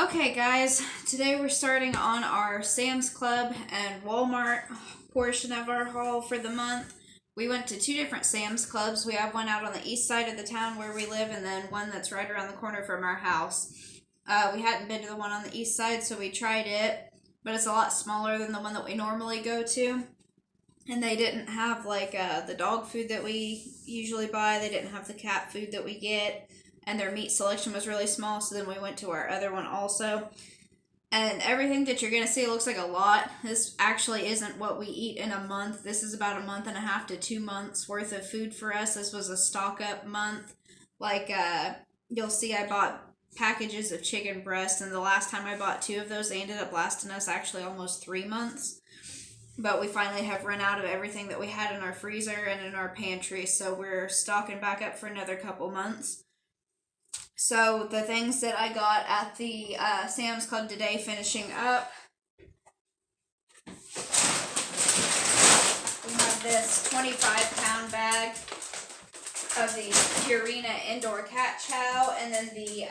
Okay, guys, today we're starting on our Sam's Club and Walmart portion of our haul for the month. We went to two different Sam's Clubs. We have one out on the east side of the town where we live, and then one that's right around the corner from our house. We hadn't been to the one on the east side, so we tried it, but it's a lot smaller than the one that we normally go to. And they didn't have like the dog food that we usually buy. They didn't have the cat food that we get. And their meat selection was really small, so then we went to our other one also. And everything that you're going to see looks like a lot. This actually isn't what we eat in a month. This is about a month and a half to 2 months worth of food for us. This was a stock up month. Like, you'll see I bought packages of chicken breast, and the last time I bought 2 of those, they ended up lasting us actually almost 3 months. But we finally have run out of everything that we had in our freezer and in our pantry, so we're stocking back up for another couple months. So the things that I got at the Sam's Club today, finishing up, we have this 25-pound bag of the Purina Indoor Cat Chow, and then the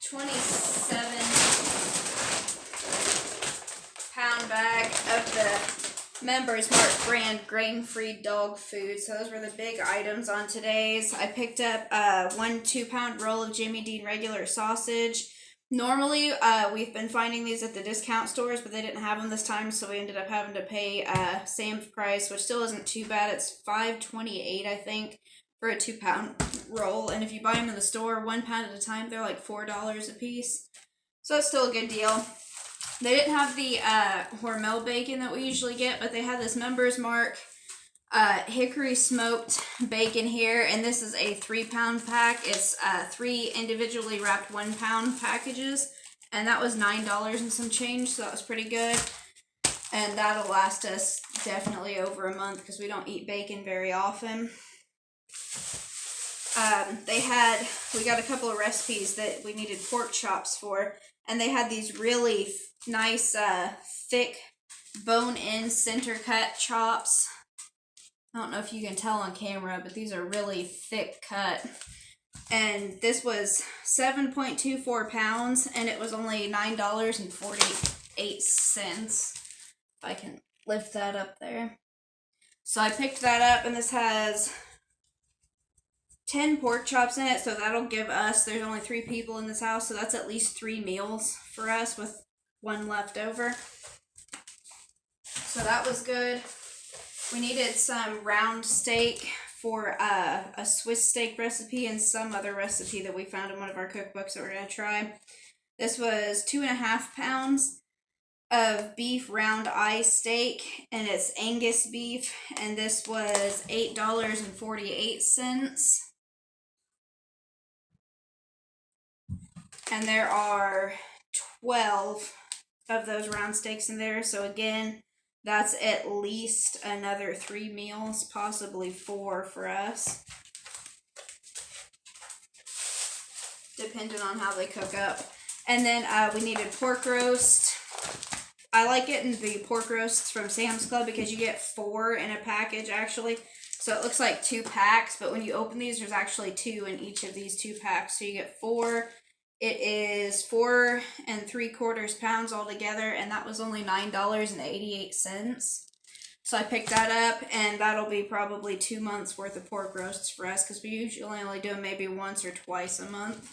27-pound bag of the Members Mark brand grain-free dog food. So those were the big items on today's. I picked up a 1 2-pound roll of Jimmy Dean regular sausage. Normally, we've been finding these at the discount stores, but they didn't have them this time, so we ended up having to pay Sam's price, which still isn't too bad. It's $5.28, I think, for a 2-pound roll. And if you buy them in the store 1 pound at a time, they're like $4 a piece. So it's still a good deal. They didn't have the Hormel bacon that we usually get, but they had this Members Mark hickory smoked bacon here, and this is a 3-pound pack. It's 3 individually wrapped 1-pound packages, and that was $9 and some change, so that was pretty good. And that'll last us definitely over a month because we don't eat bacon very often. We got a couple of recipes that we needed pork chops for, and they had these really nice, thick, bone-in, center-cut chops. I don't know if you can tell on camera, but these are really thick cut. And this was 7.24 pounds, and it was only $9.48. If I can lift that up there. So I picked that up, and this has 10 pork chops in it, so that'll give us, there's only 3 people in this house, so that's at least 3 meals for us with 1 left over. So that was good. We needed some round steak for a Swiss steak recipe and some other recipe that we found in one of our cookbooks that we're going to try. This was 2.5 pounds of beef round eye steak, and it's Angus beef, and this was $8.48. And there are 12 of those round steaks in there. So again, that's at least another 3 meals, possibly 4 for us, depending on how they cook up. And then we needed pork roast. I like getting the pork roasts from Sam's Club because you get 4 in a package, actually. So it looks like 2 packs, but when you open these, there's actually 2 in each of these 2 packs. So you get 4. It is 4 3/4 pounds altogether, and that was only $9.88. So I picked that up, and that'll be probably 2 months worth of pork roasts for us, because we usually only do them maybe once or twice a month.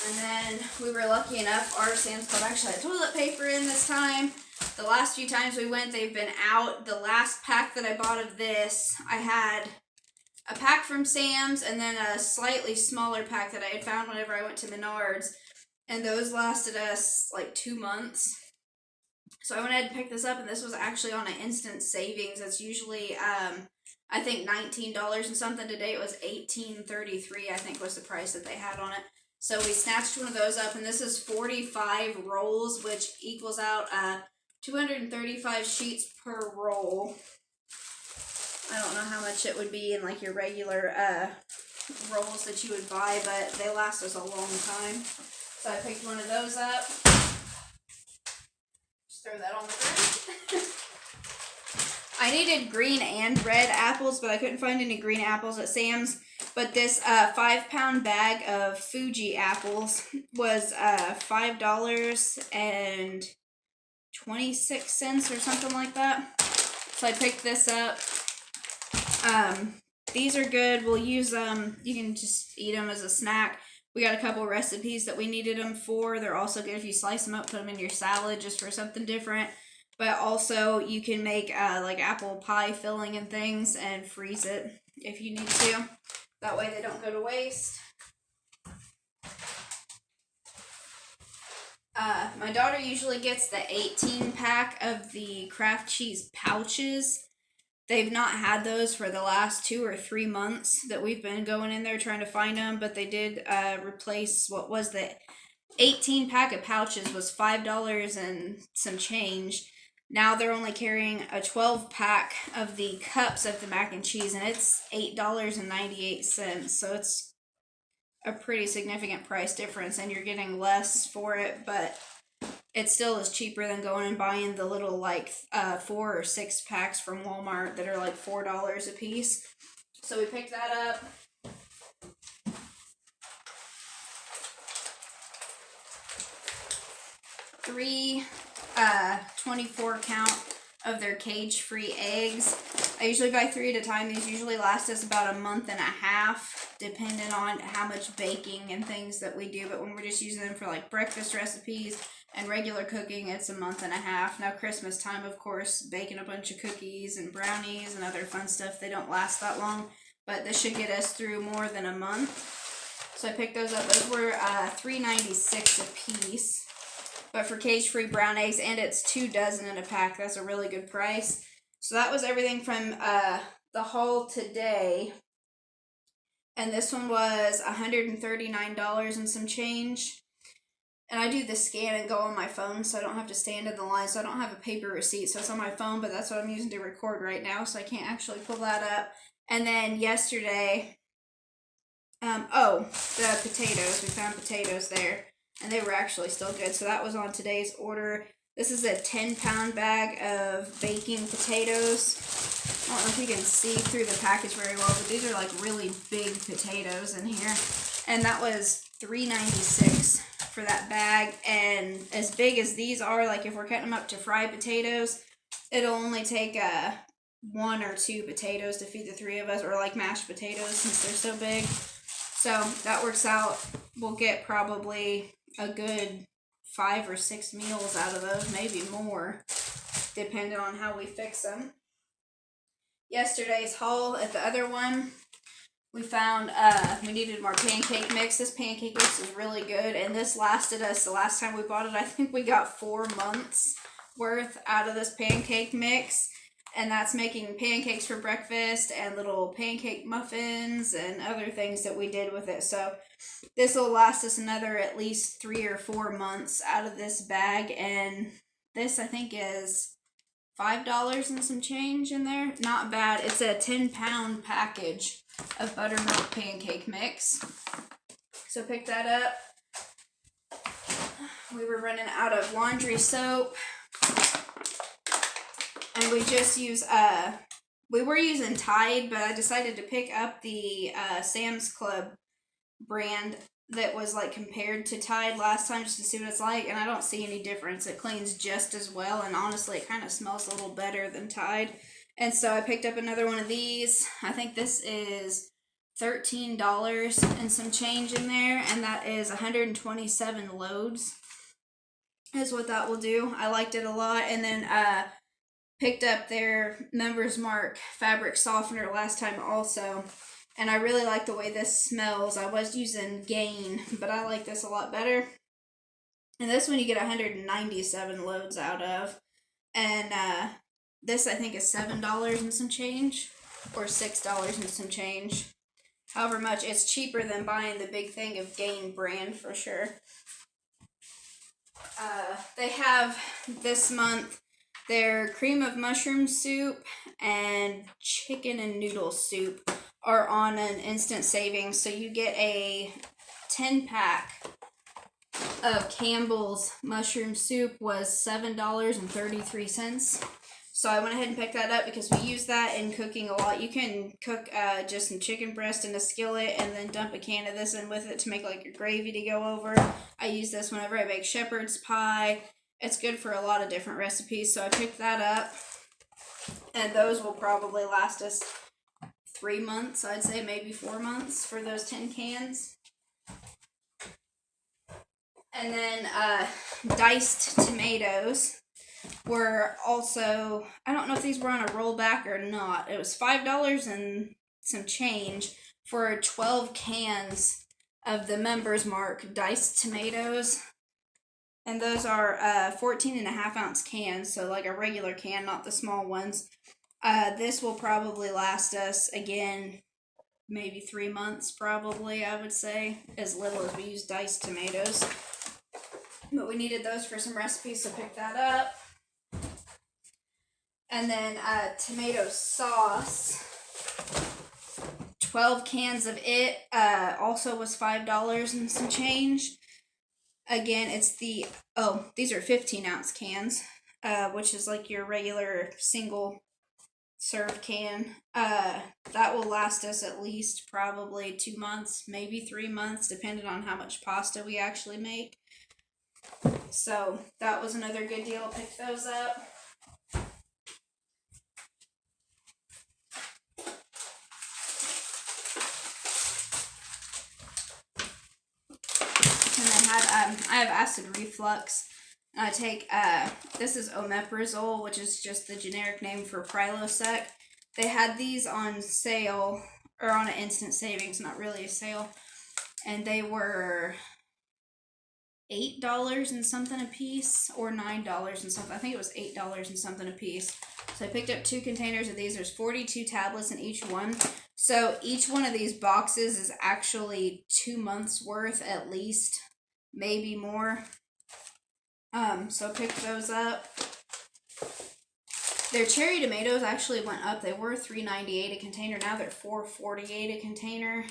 And then we were lucky enough, our Sam's Club actually had toilet paper in this time. The last few times we went, they've been out. The last pack that I bought of this, I had a pack from Sam's, and then a slightly smaller pack that I had found whenever I went to Menards, and those lasted us like 2 months. So I went ahead and picked this up, and this was actually on an instant savings. It's usually, I think $19 and something. Today it was $18.33, I think was the price that they had on it. So we snatched one of those up, and this is 45 rolls, which equals out 235 sheets per roll. I don't know how much it would be in like your regular rolls that you would buy, but they last us a long time. So I picked one of those up. Just throw that on the ground. I needed green and red apples, but I couldn't find any green apples at Sam's. But this 5-pound bag of Fuji apples was $5.26 or something like that. So I picked this up. These are good. We'll use them. You can just eat them as a snack. We got a couple recipes that we needed them for. They're also good if you slice them up, put them in your salad just for something different. But also you can make like apple pie filling and things and freeze it if you need to. That way they don't go to waste. My daughter usually gets the 18-pack of the Kraft cheese pouches. They've not had those for the last 2 or 3 months that we've been going in there trying to find them, but they did replace what was the 18-pack of pouches was $5 and some change. Now they're only carrying a 12-pack of the cups of the mac and cheese, and it's $8.98. So it's a pretty significant price difference, and you're getting less for it, but it still is cheaper than going and buying the little like 4 or 6 packs from Walmart that are like $4 a piece. So we picked that up. Three 24 count of their cage-free eggs. I usually buy 3 at a time. These usually last us about a month and a half, depending on how much baking and things that we do. But when we're just using them for like breakfast recipes and regular cooking, it's a month and a half. Now Christmas time, of course, baking a bunch of cookies and brownies and other fun stuff, they don't last that long. But this should get us through more than a month. So I picked those up. Those were $3.96 a piece. But for cage-free brown eggs, and it's 2 dozen in a pack, that's a really good price. So that was everything from the haul today. And this one was $139 and some change. And I do the scan and go on my phone, so I don't have to stand in the line. So I don't have a paper receipt, so it's on my phone, but that's what I'm using to record right now, so I can't actually pull that up. And then yesterday, the potatoes. We found potatoes there. And they were actually still good. So that was on today's order. This is a 10-pound bag of baking potatoes. I don't know if you can see through the package very well, but these are like really big potatoes in here. And that was $3.96 for that bag. And as big as these are, like if we're cutting them up to fried potatoes, it'll only take 1 or 2 potatoes to feed the 3 of us, or like mashed potatoes since they're so big. So that works out. We'll get probably a good 5 or 6 meals out of those, maybe more, depending on how we fix them. Yesterday's haul at the other one, we found we needed more pancake mix. This pancake mix is really good, and this lasted us, the last time we bought it, I think we got 4 months worth out of this pancake mix. And that's making pancakes for breakfast and little pancake muffins and other things that we did with it. So this will last us another at least 3 or 4 months out of this bag. And this, I think, is $5 and some change in there. Not bad. It's a 10-pound package of buttermilk pancake mix. So pick that up. We were running out of laundry soap. And we just use, we were using Tide, but I decided to pick up the Sam's Club brand that was like compared to Tide last time just to see what it's like, and I don't see any difference. It cleans just as well, and honestly it kind of smells a little better than Tide. And so I picked up another one of these. I think this is $13 and some change in there, and that is 127 loads is what that will do. I liked it a lot. And then picked up their Members Mark fabric softener last time also, and I really like the way this smells. I was using Gain, but I like this a lot better. And this one you get 197 loads out of, and this I think is $7 and some change, or $6 and some change. However much, it's cheaper than buying the big thing of Gain brand for sure. They have this month their cream of mushroom soup and chicken and noodle soup are on an instant savings. So you get a 10-pack of Campbell's mushroom soup was $7.33. So I went ahead and picked that up because we use that in cooking a lot. You can cook just some chicken breast in a skillet and then dump a can of this in with it to make like your gravy to go over. I use this whenever I make shepherd's pie. It's good for a lot of different recipes, so I picked that up. And those will probably last us 3 months, I'd say, maybe 4 months for those 10 cans. And then diced tomatoes were also, I don't know if these were on a rollback or not. It was $5 and some change for 12 cans of the Members Mark diced tomatoes. And those are 14.5-ounce cans, so like a regular can, not the small ones. This will probably last us, again, maybe 3 months, probably, I would say, as little as we use diced tomatoes. But we needed those for some recipes, so pick that up. And then tomato sauce. 12 cans of it also was $5 and some change. Again, it's these are 15-ounce cans, which is like your regular single serve can. That will last us at least probably 2 months, maybe 3 months, depending on how much pasta we actually make. So that was another good deal. Pick those up. I have acid reflux. I take, this is omeprazole, which is just the generic name for Prilosec. They had these on sale, or on an instant savings, not really a sale, and they were $8 and something a piece, or $9 and something. I think it was $8 and something a piece. So I picked up 2 containers of these. There's 42 tablets in each one. So each one of these boxes is actually 2 months worth at least, maybe more. So pick those up. Their cherry tomatoes actually went up. They were $3.98 a container. Now they're $4.48 a container.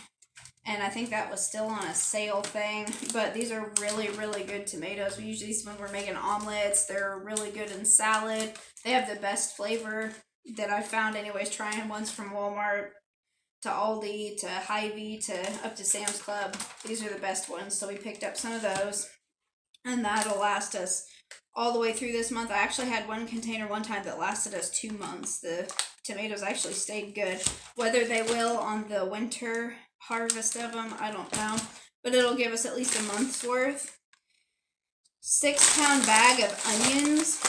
And I think that was still on a sale thing. But these are really, really good tomatoes. We use these when we're making omelets. They're really good in salad. They have the best flavor that I've found anyways, trying ones from Walmart to Aldi to Hy-Vee to up to Sam's Club. These are the best ones. So we picked up some of those. And that'll last us all the way through this month. I actually had one container one time that lasted us 2 months. The tomatoes actually stayed good. Whether they will on the winter harvest of them, I don't know. But it'll give us at least a month's worth. 6-pound bag of onions.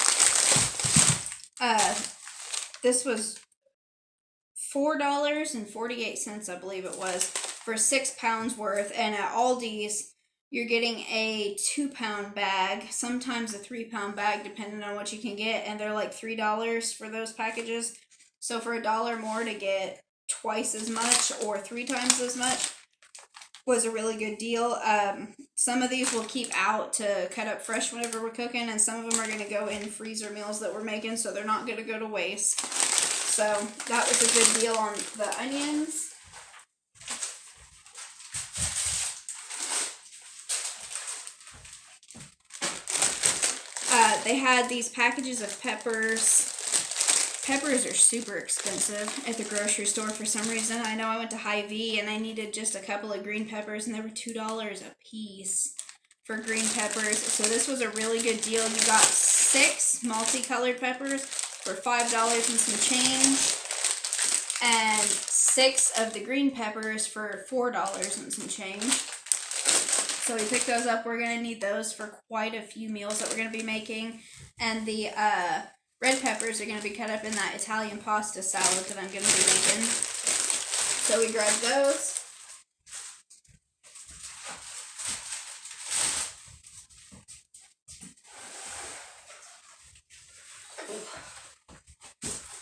This was $4.48, I believe it was, for 6 pounds worth. And at Aldi's, you're getting a 2-pound bag, sometimes a 3-pound bag, depending on what you can get, and they're like $3 for those packages. So for $1 more to get twice as much or 3 times as much was a really good deal. Some of these we'll keep out to cut up fresh whenever we're cooking, and some of them are going to go in freezer meals that we're making, so they're not going to go to waste. So that was a good deal on the onions. They had these packages of peppers. Peppers are super expensive at the grocery store for some reason. I know I went to Hy-Vee and I needed just a couple of green peppers and they were $2 a piece for green peppers. So this was a really good deal. You got 6 multicolored peppers for $5 and some change. And 6 of the green peppers for $4 and some change. So we picked those up. We're going to need those for quite a few meals that we're going to be making. And the red peppers are going to be cut up in that Italian pasta salad that I'm going to be making. So we grabbed those.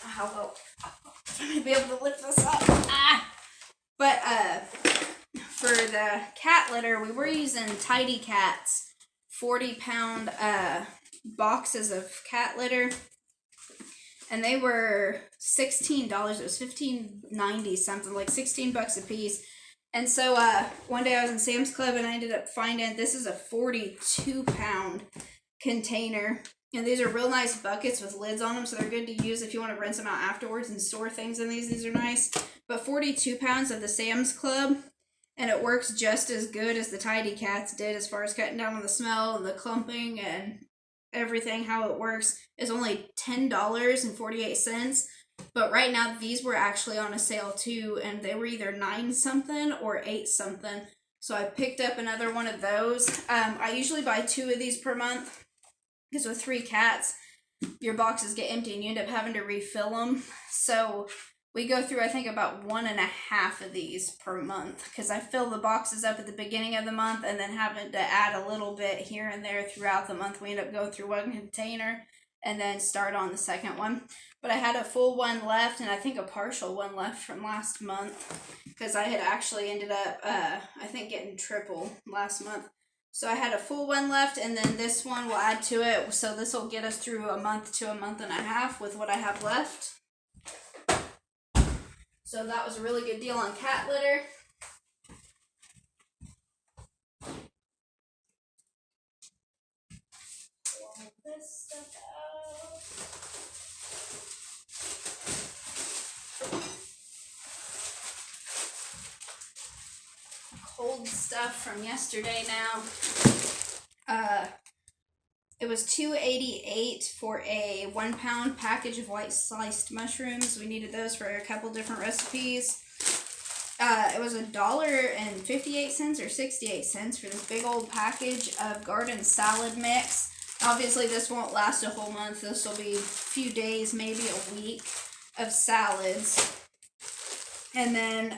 How low? I'm going to be able to lift this up. But, for the cat litter, we were using Tidy Cat's 40-pound boxes of cat litter, and they were $16. It was $15.90 something, like $16 a piece. And so one day I was in Sam's Club and I ended up finding this is a 42-pound container, And these are real nice buckets with lids on them, so they're good to use if you want to rinse them out afterwards and store things in these. These are nice. But 42 pounds of the Sam's Club, and it works just as good as the Tidy Cats did as far as cutting down on the smell and the clumping and everything, how it works, is only $10.48. But right now, these were actually on a sale too, and they were either 9 something or 8 something. So I picked up another one of those. I usually buy 2 of these per month, because with 3 cats, your boxes get empty and you end up having to refill them. So we go through, I think, about 1.5 of these per month, because I fill the boxes up at the beginning of the month and then having to add a little bit here and there throughout the month. We end up going through 1 container and then start on the second one. But I had a full one left, and I think a partial one left from last month, because I had actually ended up, I think, getting triple last month. So I had a full one left, and then this one will add to it. So this will get us through a month to a month and a half with what I have left. So that was a really good deal on cat litter. Pull this stuff out. Cold stuff from yesterday now. It was $2.88 for a 1 pound package of white sliced mushrooms. We needed those for a couple different recipes. It was $1.58 or 68 cents for this big old package of garden salad mix. Obviously, this won't last a whole month. This will be a few days, maybe a week of salads. And then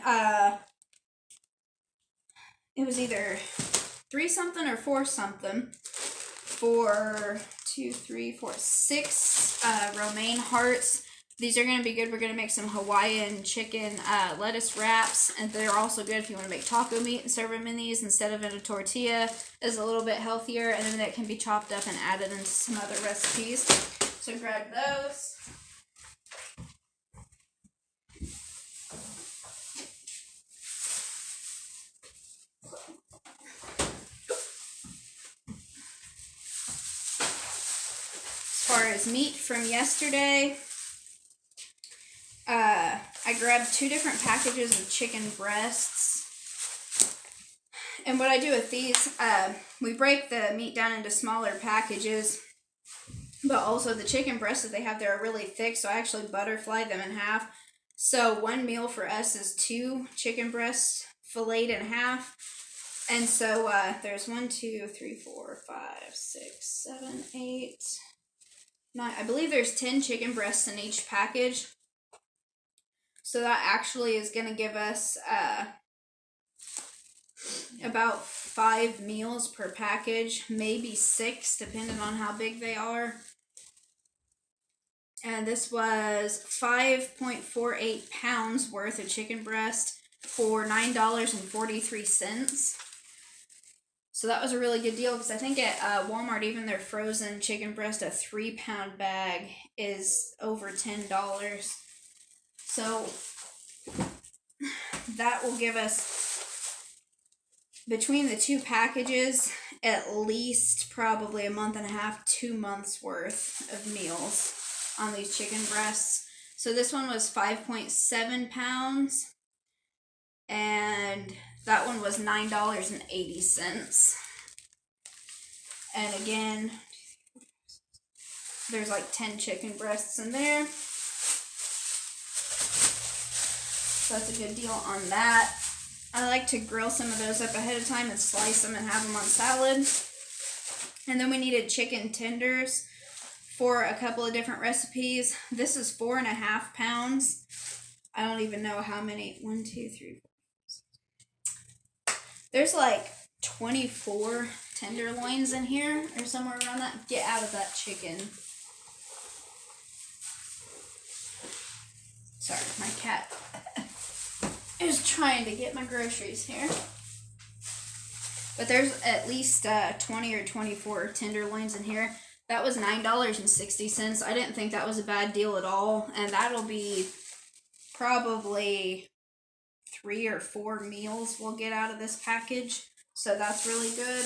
it was either 3 something or 4 something for 6 romaine hearts. These are going to be good. We're going to make some Hawaiian chicken lettuce wraps, and they're also good if you want to make taco meat and serve them in these instead of in a tortilla. It's a little bit healthier, and then it can be chopped up and added into some other recipes. So grab those. As far as meat from yesterday, I grabbed 2 different packages of chicken breasts. And what I do with these, we break the meat down into smaller packages, but also the chicken breasts that they have there are really thick, so I actually butterfly them in half. So 1 meal for us is 2 chicken breasts filleted in half. And so there's 1, 2, 3, 4, 5, 6, 7, 8, 9. I believe there's 10 chicken breasts in each package. So that actually is going to give us about 5 meals per package, maybe 6, depending on how big they are. And this was 5.48 pounds worth of chicken breast for $9.43. So that was a really good deal, because I think at Walmart, even their frozen chicken breast, a 3-pound bag is over $10. So that will give us, between the 2 packages, at least probably a month and a half, 2 months worth of meals on these chicken breasts. So this one was 5.7 pounds, and that one was $9.80. And again, there's like 10 chicken breasts in there. So that's a good deal on that. I like to grill some of those up ahead of time and slice them and have them on salad. And then we needed chicken tenders for a couple of different recipes. This is 4.5 pounds. I don't even know how many. 1, 2, 3, 4. There's like 24 tenderloins in here or somewhere around that. Get out of that chicken. Sorry, my cat is trying to get my groceries here. But there's at least 20 or 24 tenderloins in here. That was $9.60. I didn't think that was a bad deal at all. And that'll be probably 3 or 4 meals we'll get out of this package. So that's really good.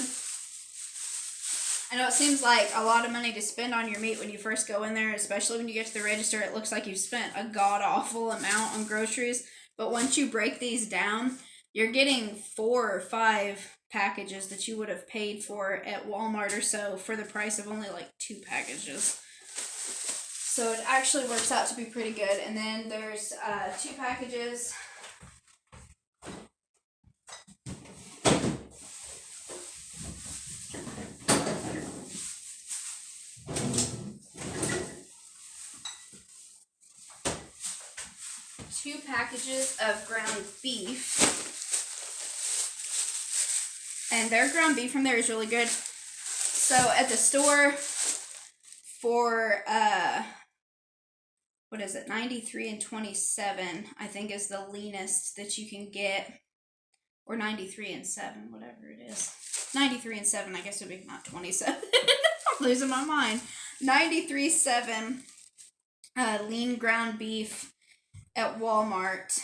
I know it seems like a lot of money to spend on your meat when you first go in there, especially when you get to the register. It looks like you've spent a god-awful amount on groceries. But once you break these down, you're getting 4 or 5 packages that you would have paid for at Walmart or so for the price of only like 2 packages. So it actually works out to be pretty good. And then there's 2 packages. Two packages of ground beef. And their ground beef from there is really good. So at the store for what is it, 93 and 27, I think is the leanest that you can get. Or 93 and 7, whatever it is. 93 and 7, I guess it would be not 27. I'm losing my mind. 93.7 lean ground beef at Walmart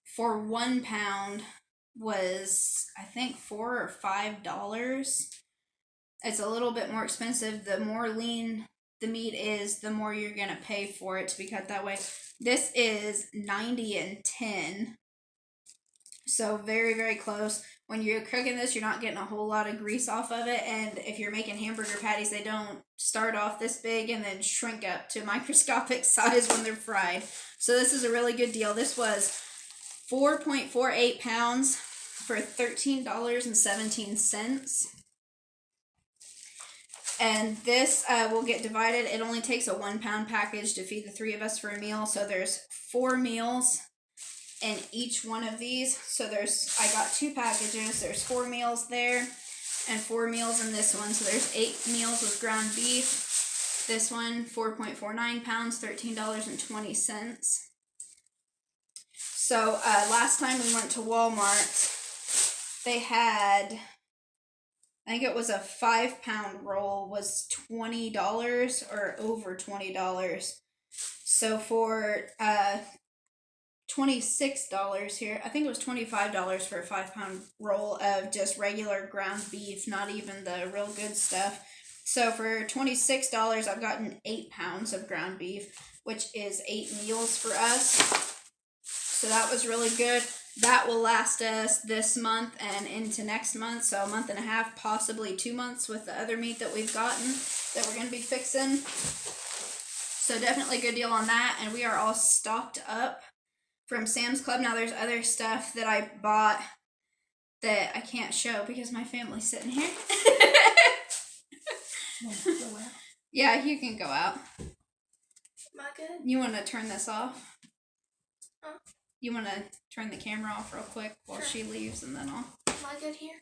for 1 pound was, I think, $4 or $5. It's a little bit more expensive. The more lean the meat is, the more you're gonna pay for it to be cut that way. This is 90 and 10. So very, very close. When you're cooking this, you're not getting a whole lot of grease off of it. And if you're making hamburger patties, they don't start off this big and then shrink up to microscopic size when they're fried. So this is a really good deal. This was 4.48 pounds for $13.17. And this will get divided. It only takes a 1 pound package to feed the 3 of us for a meal. So there's 4 meals in each one of these. So I got 2 packages. There's 4 meals there and 4 meals in this one. So there's 8 meals with ground beef. This one, 4.49 pounds, $13.20. So last time we went to Walmart, they had, I think it was a 5 pound roll was $20 or over $20. So for $26 here, I think it was $25 for a 5 pound roll of just regular ground beef, not even the real good stuff. So for $26, I've gotten 8 pounds of ground beef, which is 8 meals for us. So that was really good. That will last us this month and into next month. So a month and a half, possibly 2 months with the other meat that we've gotten that we're going to be fixing. So definitely a good deal on that. And we are all stocked up from Sam's Club. Now there's other stuff that I bought that I can't show because my family's sitting here. Yeah, you can go out. Am I good? You want to turn this off? Huh? You want to turn the camera off real quick while she leaves, and then I'll... Am I good here?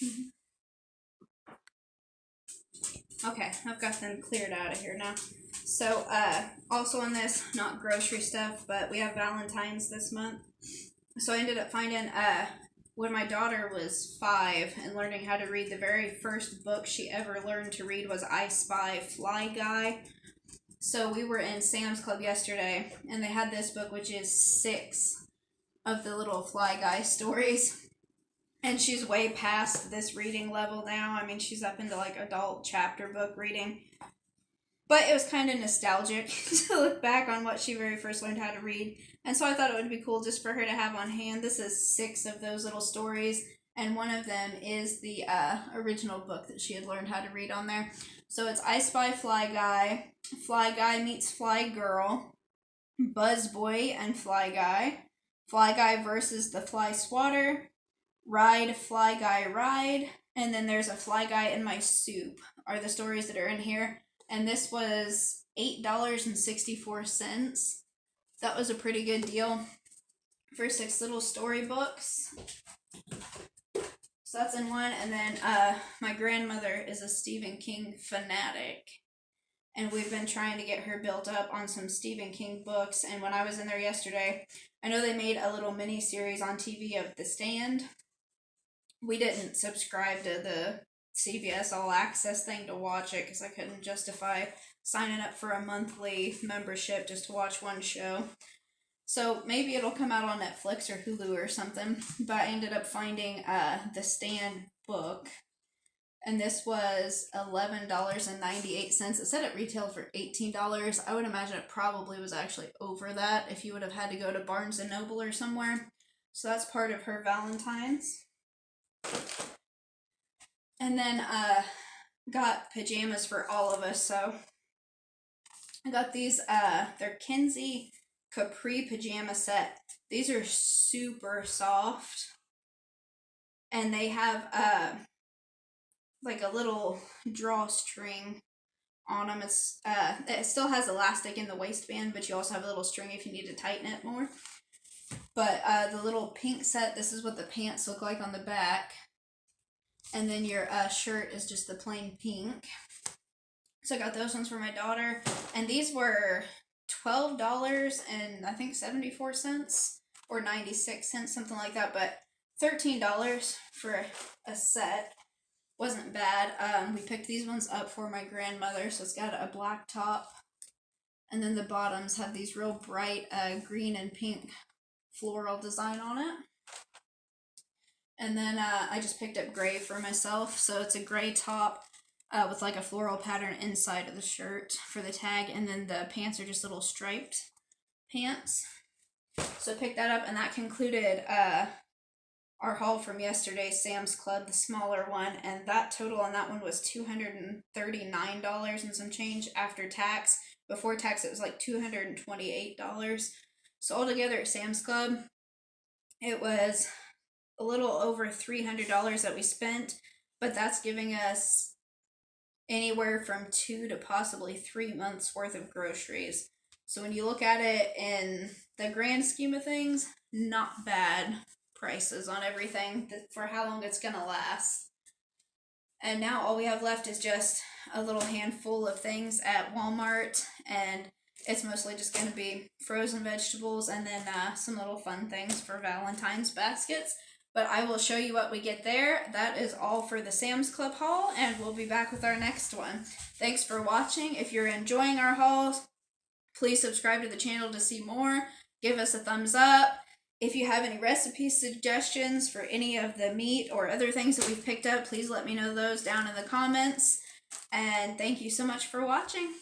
Mm-hmm. Okay, I've got them cleared out of here now. So, also on this, not grocery stuff, but we have Valentine's this month. So I ended up finding, when my daughter was 5 and learning how to read, the very first book she ever learned to read was I Spy Fly Guy. So we were in Sam's Club yesterday, and they had this book, which is 6 of the little Fly Guy stories. And she's way past this reading level now. I mean, she's up into like adult chapter book reading. But it was kind of nostalgic to look back on what she very first learned how to read. And so I thought it would be cool just for her to have on hand. This is 6 of those little stories. And one of them is the original book that she had learned how to read on there. So it's I Spy Fly Guy meets Fly Girl, Buzz Boy and Fly Guy versus the Fly Swatter, Ride Fly Guy Ride, and then there's a Fly Guy in My Soup are the stories that are in here. And this was $8.64. That was a pretty good deal for 6 little storybooks. So that's in one. And then my grandmother is a Stephen King fanatic. And we've been trying to get her built up on some Stephen King books. And when I was in there yesterday, I know they made a little mini-series on TV of The Stand. We didn't subscribe to the CBS All Access thing to watch it because I couldn't justify signing up for a monthly membership just to watch one show. So maybe it'll come out on Netflix or Hulu or something. But I ended up finding The Stand book And this was $11.98. It said it retailed for $18. I would imagine it probably was actually over that if you would have had to go to Barnes & Noble or somewhere. So that's part of her Valentine's. And then got pajamas for all of us. So I got these, they're Kinsey Capri pajama set. These are super soft. And they have like a little drawstring on them. It's it still has elastic in the waistband, but you also have a little string if you need to tighten it more. But the little pink set, this is what the pants look like on the back. And then your shirt is just the plain pink. So I got those ones for my daughter. And these were $12 and I think 74 cents or 96 cents, something like that. But $13 for a set wasn't bad. We picked these ones up for my grandmother. So it's got a black top. And then the bottoms have these real bright green and pink floral design on it. And then I just picked up gray for myself. So it's a gray top with like a floral pattern inside of the shirt for the tag. And then the pants are just little striped pants. So I picked that up, and that concluded our haul from yesterday's Sam's Club, the smaller one. And that total on that one was $239 and some change after tax. Before tax, it was like $228. So altogether at Sam's Club, it was a little over $300 that we spent, but that's giving us anywhere from 2 to possibly 3 months worth of groceries. So when you look at it in the grand scheme of things, not bad prices on everything for how long it's gonna last. And now all we have left is just a little handful of things at Walmart, and it's mostly just going to be frozen vegetables and then some little fun things for Valentine's baskets. But I will show you what we get there. That is all for the Sam's Club haul, and we'll be back with our next one. Thanks for watching. If you're enjoying our hauls, please subscribe to the channel to see more. Give us a thumbs up. If you have any recipe suggestions for any of the meat or other things that we've picked up, please let me know those down in the comments. And thank you so much for watching.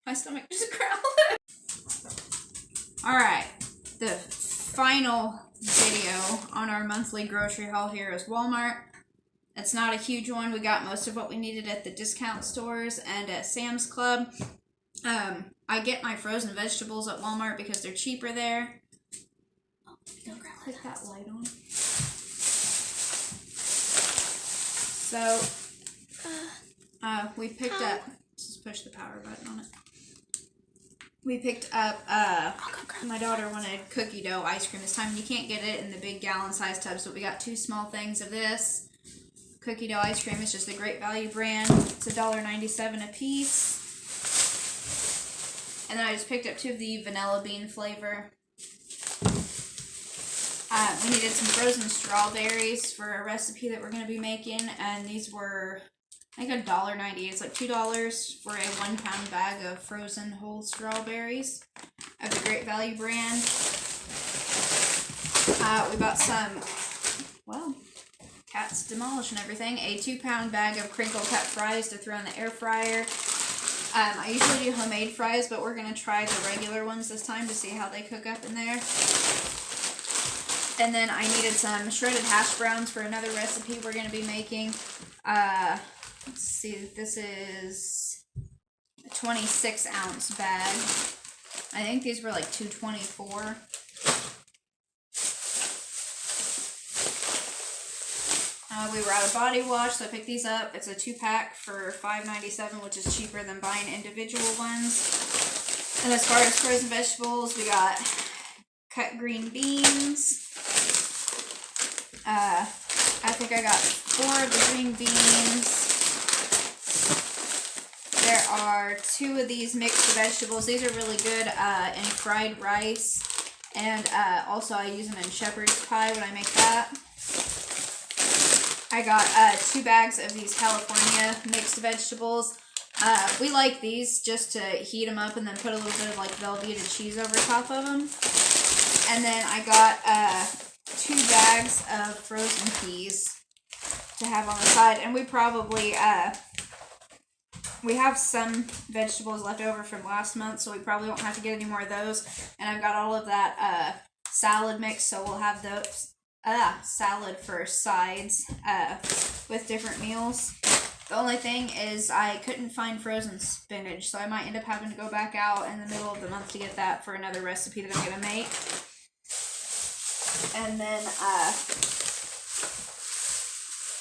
My stomach just growled. Alright, the final video on our monthly grocery haul here is Walmart. It's not a huge one. We got most of what we needed at the discount stores and at Sam's Club. I get my frozen vegetables at Walmart because they're cheaper there. Oh, don't click that light on. So, we picked up, just push the power button on it. We picked up, my daughter wanted cookie dough ice cream this time. You can't get it in the big gallon size tubs, but we got 2 small things of this. Cookie dough ice cream is just a Great Value brand. It's $1.97 a piece. And then I just picked up 2 of the vanilla bean flavor. We needed some frozen strawberries for a recipe that we're going to be making, and these were, I think, $1.98. It's like $2 for a 1-pound bag of frozen whole strawberries of the Great Value brand. We bought some, well, cat's demolishing everything, a 2-pound bag of crinkle cut fries to throw in the air fryer. I usually do homemade fries, but we're going to try the regular ones this time to see how they cook up in there. And then I needed some shredded hash browns for another recipe we're going to be making. Let's see, this is a 26-ounce bag. I think these were like $2.24. We were out of body wash, so I picked these up. It's a 2-pack for $5.97, which is cheaper than buying individual ones. And as far as frozen vegetables, we got cut green beans. I think I got 4 of the green beans. There are 2 of these mixed vegetables. These are really good in fried rice. And also I use them in shepherd's pie when I make that. I got 2 bags of these California mixed vegetables. We like these just to heat them up and then put a little bit of like Velveeta cheese over top of them. And then I got 2 bags of frozen peas to have on the side. And we probably, we have some vegetables left over from last month, so we probably won't have to get any more of those. And I've got all of that salad mix, so we'll have those salad for sides with different meals. The only thing is I couldn't find frozen spinach, so I might end up having to go back out in the middle of the month to get that for another recipe that I'm going to make. And then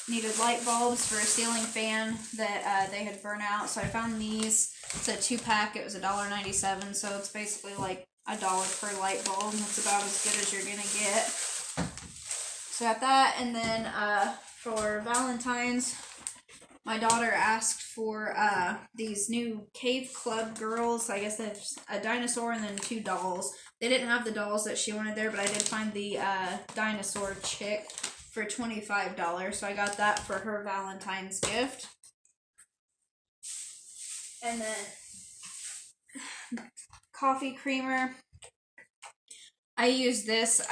needed light bulbs for a ceiling fan that they had burnt out, so I found these. It's a 2-pack. It was $1.97, so it's basically like $1 per light bulb. That's about as good as you're going to get. So I got that, and then for Valentine's, my daughter asked for these new Cave Club girls. I guess there's a dinosaur and then 2 dolls. They didn't have the dolls that she wanted there, but I did find the dinosaur chick for $25. So I got that for her Valentine's gift. And then coffee creamer. I use this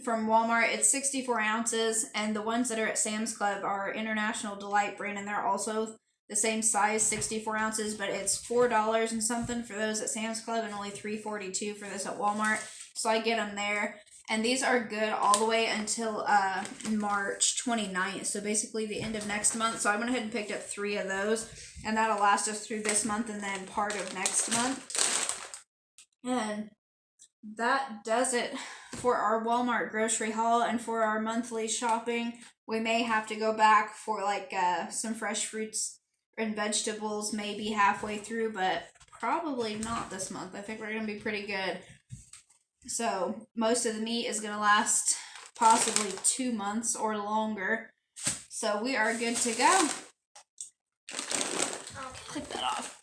from Walmart. It's 64 ounces, and the ones that are at Sam's Club are International Delight brand, and they're also the same size, 64 ounces, but it's $4 and something for those at Sam's Club and only $3.42 for this at Walmart. So I get them there, and these are good all the way until March 29th, so basically the end of next month. So I went ahead and picked up 3 of those, and that'll last us through this month and then part of next month. And that does it for our Walmart grocery haul and for our monthly shopping. We may have to go back for like some fresh fruits and vegetables maybe halfway through, but probably not this month. I think we're going to be pretty good. So most of the meat is going to last possibly 2 months or longer. So we are good to go. Click that off.